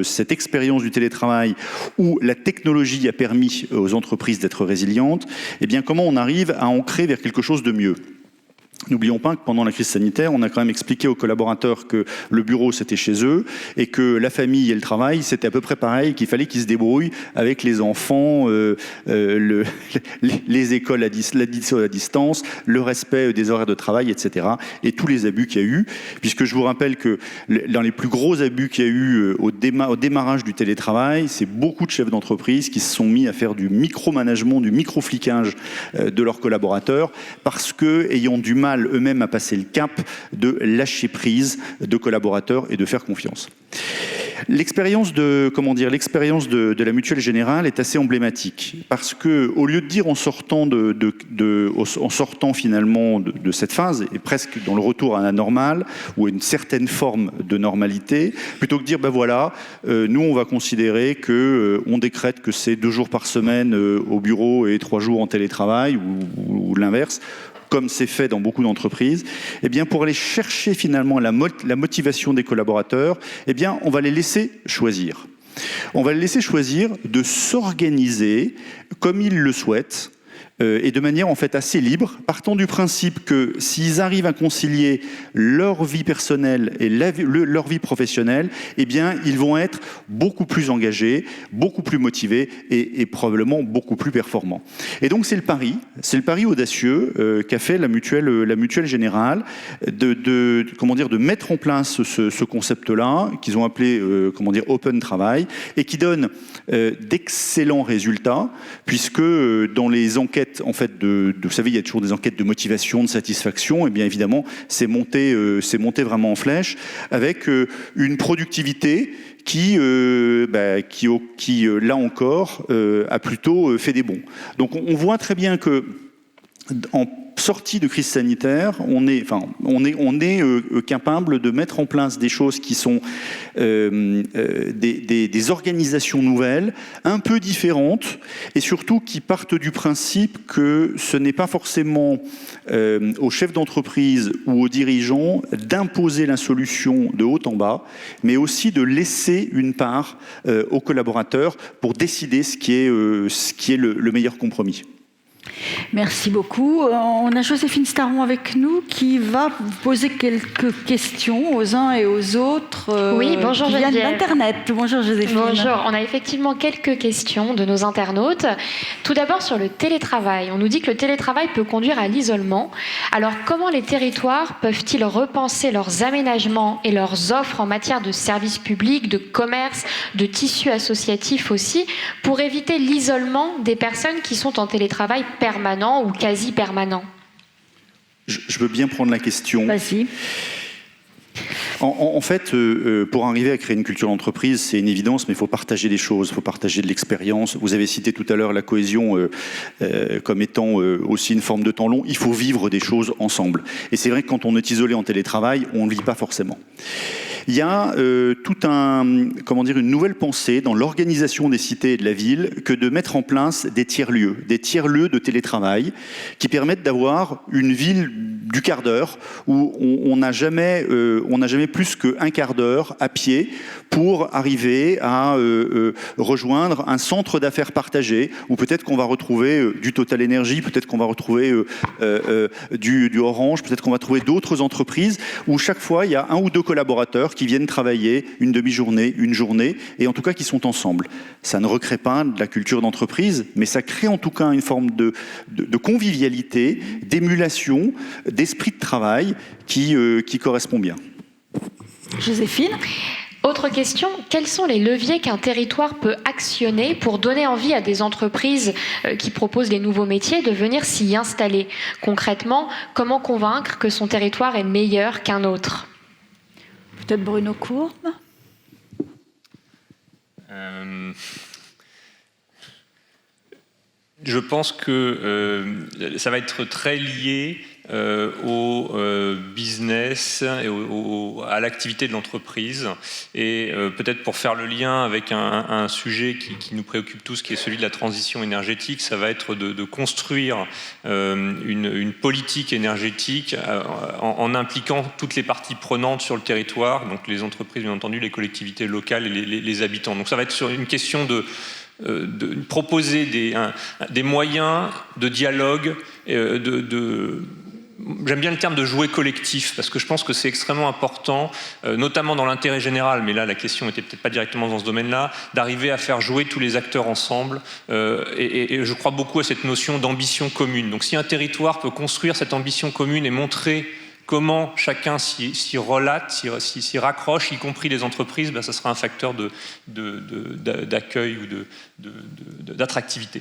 [SPEAKER 5] cette expérience du télétravail où la technologie a permis aux entreprises d'être résilientes, eh bien, comment on arrive à ancrer vers quelque chose de mieux. N'oublions pas que pendant la crise sanitaire, on a quand même expliqué aux collaborateurs que le bureau, c'était chez eux, et que la famille et le travail, c'était à peu près pareil, qu'il fallait qu'ils se débrouillent avec les enfants, les écoles l'addition à distance, le respect des horaires de travail, etc. Et tous les abus qu'il y a eu, puisque je vous rappelle que dans les plus gros abus qu'il y a eu au démarrage du télétravail, c'est beaucoup de chefs d'entreprise qui se sont mis à faire du micromanagement, du micro-flicage de leurs collaborateurs, parce que, ayant du mal eux-mêmes à passer le cap de lâcher prise de collaborateurs et de faire confiance. L'expérience de la Mutuelle Générale est assez emblématique parce que, au lieu de dire en sortant finalement de cette phase et presque dans le retour à la normale ou à une certaine forme de normalité, plutôt que de dire nous on va considérer que on décrète que c'est 2 jours par semaine au bureau et 3 jours en télétravail ou l'inverse, comme c'est fait dans beaucoup d'entreprises, eh bien, pour aller chercher finalement la motivation des collaborateurs, eh bien, on va les laisser choisir. On va les laisser choisir de s'organiser comme ils le souhaitent, et de manière en fait assez libre, partant du principe que s'ils arrivent à concilier leur vie personnelle et leur vie professionnelle, eh bien ils vont être beaucoup plus engagés, beaucoup plus motivés et probablement beaucoup plus performants. Et donc c'est le pari audacieux qu'a fait la Mutuelle Générale de mettre en place ce concept-là qu'ils ont appelé Open Travail et qui donne d'excellents résultats puisque dans les enquêtes en fait vous savez, il y a toujours des enquêtes de motivation, de satisfaction, et bien évidemment, c'est monté vraiment en flèche avec une productivité qui là encore, a plutôt fait des bons. Donc on voit très bien que en sortie de crise sanitaire, on est capable de mettre en place des choses qui sont des organisations nouvelles, un peu différentes, et surtout qui partent du principe que ce n'est pas forcément aux chefs d'entreprise ou aux dirigeants d'imposer la solution de haut en bas, mais aussi de laisser une part aux collaborateurs pour décider ce qui est le meilleur compromis.
[SPEAKER 1] Merci beaucoup. On a Joséphine Staron avec nous qui va vous poser quelques questions aux uns et aux autres
[SPEAKER 11] oui, bonjour,
[SPEAKER 1] qui viennent d'Internet. Bonjour Joséphine.
[SPEAKER 11] Bonjour, on a effectivement quelques questions de nos internautes. Tout d'abord sur le télétravail. On nous dit que le télétravail peut conduire à l'isolement. Alors comment les territoires peuvent-ils repenser leurs aménagements et leurs offres en matière de services publics, de commerce, de tissu associatif aussi, pour éviter l'isolement des personnes qui sont en télétravail permanent ou quasi permanent?
[SPEAKER 5] Je veux bien prendre la question.
[SPEAKER 1] Vas-y.
[SPEAKER 5] En fait, pour arriver à créer une culture d'entreprise, c'est une évidence, mais il faut partager des choses, il faut partager de l'expérience. Vous avez cité tout à l'heure la cohésion comme étant aussi une forme de temps long. Il faut vivre des choses ensemble. Et c'est vrai que quand on est isolé en télétravail, on ne vit pas forcément. Il y a une nouvelle pensée dans l'organisation des cités et de la ville que de mettre en place des tiers-lieux de télétravail qui permettent d'avoir une ville du quart d'heure où on n'a jamais plus qu'un quart d'heure à pied pour arriver à rejoindre un centre d'affaires partagé où peut-être qu'on va retrouver du Total Energy, peut-être qu'on va retrouver du Orange, peut-être qu'on va trouver d'autres entreprises où chaque fois il y a un ou deux collaborateurs qui viennent travailler une demi-journée, une journée, et en tout cas qui sont ensemble. Ça ne recrée pas de la culture d'entreprise, mais ça crée en tout cas une forme de convivialité, d'émulation, d'esprit de travail qui correspond bien.
[SPEAKER 1] Joséphine ?
[SPEAKER 11] Autre question, quels sont les leviers qu'un territoire peut actionner pour donner envie à des entreprises qui proposent les nouveaux métiers de venir s'y installer ? Concrètement, comment convaincre que son territoire est meilleur qu'un autre ?
[SPEAKER 1] Peut-être Bruno Courbe ?
[SPEAKER 4] Je pense que ça va être très lié au business et à l'activité de l'entreprise. Et peut-être pour faire le lien avec un sujet qui nous préoccupe tous, qui est celui de la transition énergétique, ça va être de construire une politique énergétique en impliquant toutes les parties prenantes sur le territoire, donc les entreprises, bien entendu, les collectivités locales et les habitants. Donc ça va être sur une question de proposer des moyens de dialogue, j'aime bien le terme de jouer collectif, parce que je pense que c'est extrêmement important, notamment dans l'intérêt général, mais là la question n'était peut-être pas directement dans ce domaine-là, d'arriver à faire jouer tous les acteurs ensemble, et je crois beaucoup à cette notion d'ambition commune. Donc si un territoire peut construire cette ambition commune et montrer comment chacun s'y relate, s'y raccroche, y compris les entreprises, ça sera un facteur d'accueil ou d'attractivité.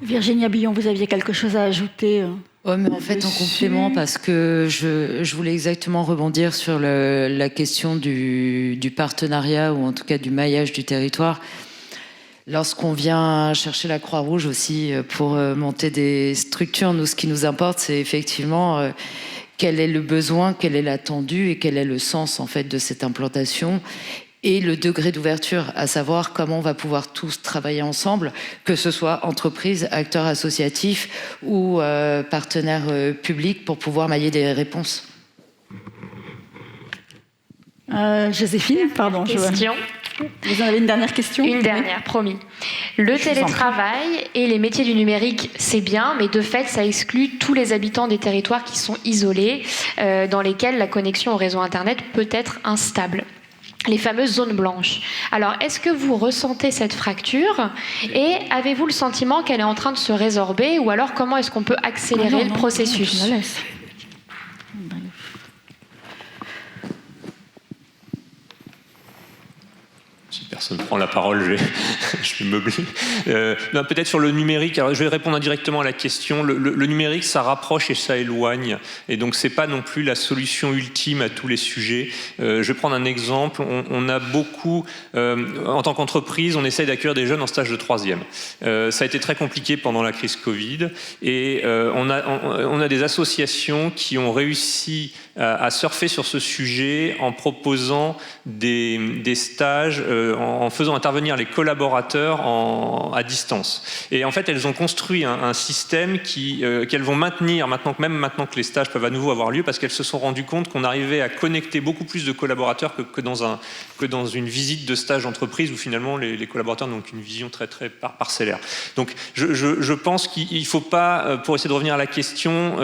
[SPEAKER 1] Virginie Billon, vous aviez quelque chose à ajouter ?
[SPEAKER 3] Oui, mais en fait, en complément, parce que je voulais exactement rebondir sur la question du partenariat, ou en tout cas du maillage du territoire. Lorsqu'on vient chercher la Croix-Rouge aussi pour monter des structures, nous, ce qui nous importe, c'est effectivement quel est le besoin, quel est l'attendu et quel est le sens en fait de cette implantation et le degré d'ouverture, à savoir comment on va pouvoir tous travailler ensemble, que ce soit entreprises, acteurs associatifs ou partenaires publics pour pouvoir mailler des réponses.
[SPEAKER 1] Joséphine, pardon.
[SPEAKER 11] Question.
[SPEAKER 1] Vous en avez une dernière question ?
[SPEAKER 11] Une dernière, promis. Le télétravail et les métiers du numérique, c'est bien, mais de fait, ça exclut tous les habitants des territoires qui sont isolés, dans lesquels la connexion au réseau Internet peut être instable. Les fameuses zones blanches. Alors, est-ce que vous ressentez cette fracture et avez-vous le sentiment qu'elle est en train de se résorber, ou alors comment est-ce qu'on peut accélérer le processus ?
[SPEAKER 4] Si personne ne prend la parole, je vais meubler. Peut-être sur le numérique, alors je vais répondre indirectement à la question. Le numérique, ça rapproche et ça éloigne. Et donc, ce n'est pas non plus la solution ultime à tous les sujets. Je vais prendre un exemple. On a beaucoup, en tant qu'entreprise, on essaye d'accueillir des jeunes en stage de 3e. Ça a été très compliqué pendant la crise Covid. Et on a des associations qui ont réussi à surfer sur ce sujet en proposant des stages, en faisant intervenir les collaborateurs à distance. Et en fait, elles ont construit un système qu'elles vont maintenir maintenant que les stages peuvent à nouveau avoir lieu, parce qu'elles se sont rendues compte qu'on arrivait à connecter beaucoup plus de collaborateurs que dans une visite de stage d'entreprise où finalement les collaborateurs n'ont qu'une vision très très parcellaire. Donc je pense qu'il ne faut pas, pour essayer de revenir à la question,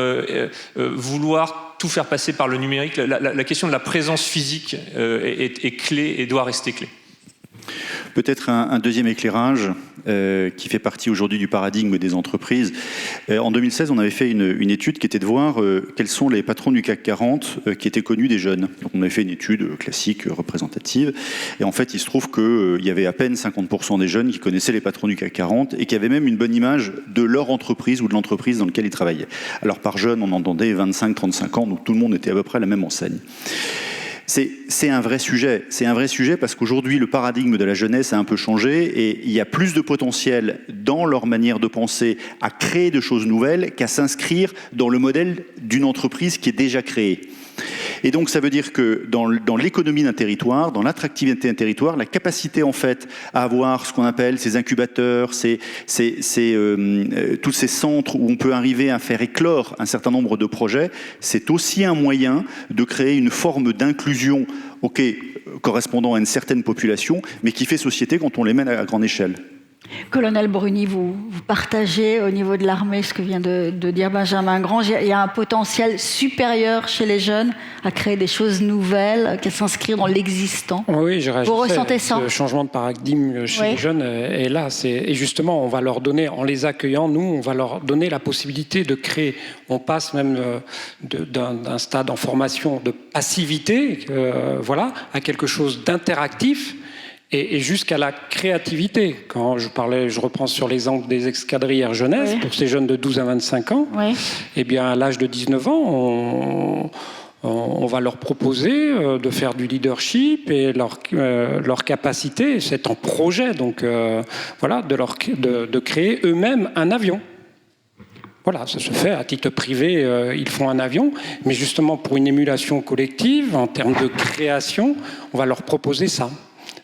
[SPEAKER 4] vouloir tout faire passer par le numérique. La question de la présence physique est clé et doit rester clé.
[SPEAKER 5] Peut-être un deuxième éclairage qui fait partie aujourd'hui du paradigme des entreprises. En 2016, on avait fait une étude qui était de voir quels sont les patrons du CAC 40 qui étaient connus des jeunes. Donc, on avait fait une étude classique, représentative, et en fait, il se trouve qu'il y avait à peine 50% des jeunes qui connaissaient les patrons du CAC 40 et qui avaient même une bonne image de leur entreprise ou de l'entreprise dans laquelle ils travaillaient. Alors par jeune, on entendait 25-35 ans, donc tout le monde était à peu près à la même enseigne. C'est un vrai sujet. C'est un vrai sujet parce qu'aujourd'hui, le paradigme de la jeunesse a un peu changé et il y a plus de potentiel dans leur manière de penser à créer de choses nouvelles qu'à s'inscrire dans le modèle d'une entreprise qui est déjà créée. Et donc ça veut dire que dans l'économie d'un territoire, dans l'attractivité d'un territoire, la capacité en fait à avoir ce qu'on appelle ces incubateurs, tous ces centres où on peut arriver à faire éclore un certain nombre de projets, c'est aussi un moyen de créer une forme d'inclusion, correspondant à une certaine population, mais qui fait société quand on les mène à grande échelle.
[SPEAKER 1] Colonel Bruni, vous partagez au niveau de l'armée ce que vient de dire Benjamin Grange. Il y a un potentiel supérieur chez les jeunes à créer des choses nouvelles, qu'à s'inscrire dans l'existant.
[SPEAKER 2] Oui, je
[SPEAKER 1] vous ressentez ça?
[SPEAKER 2] Le changement de paradigme chez les jeunes est là. Et justement, on va leur donner, en les accueillant, nous, on va leur donner la possibilité de créer. On passe même d'un stade en formation de passivité, à quelque chose d'interactif. Et jusqu'à la créativité. Quand je reprends sur l'exemple des escadrilles jeunesse, pour ces jeunes de 12 à 25 ans, eh bien, à l'âge de 19 ans, on va leur proposer de faire du leadership et leur capacité, c'est en projet, donc de créer eux-mêmes un avion. Voilà, ça se fait à titre privé, ils font un avion, mais justement pour une émulation collective, en termes de création, on va leur proposer ça.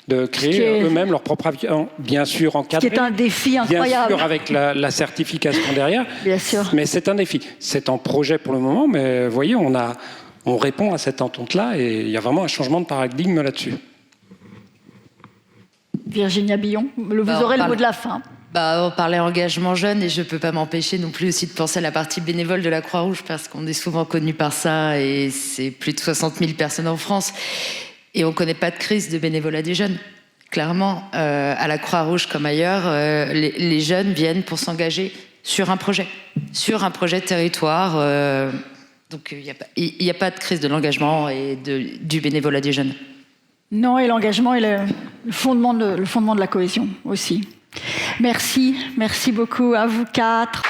[SPEAKER 2] De créer eux-mêmes leur propre avion, bien sûr encadré.
[SPEAKER 1] Ce qui est un défi incroyable.
[SPEAKER 2] Bien sûr avec la certification derrière.
[SPEAKER 1] Bien sûr.
[SPEAKER 2] Mais c'est un défi. C'est en projet pour le moment, mais vous voyez, on répond à cette entente-là et il y a vraiment un changement de paradigme là-dessus.
[SPEAKER 1] Virginia Billon, vous aurez le mot de la fin.
[SPEAKER 3] On parlait engagement jeune et je ne peux pas m'empêcher non plus aussi de penser à la partie bénévole de la Croix-Rouge parce qu'on est souvent connu par ça et c'est plus de 60 000 personnes en France. Et on ne connaît pas de crise de bénévolat des jeunes. Clairement, à la Croix-Rouge comme ailleurs, les jeunes viennent pour s'engager sur un projet de territoire. Donc il n'y a pas de crise de l'engagement et du bénévolat des jeunes.
[SPEAKER 1] Non, et l'engagement est le fondement de la cohésion aussi. Merci beaucoup à vous quatre.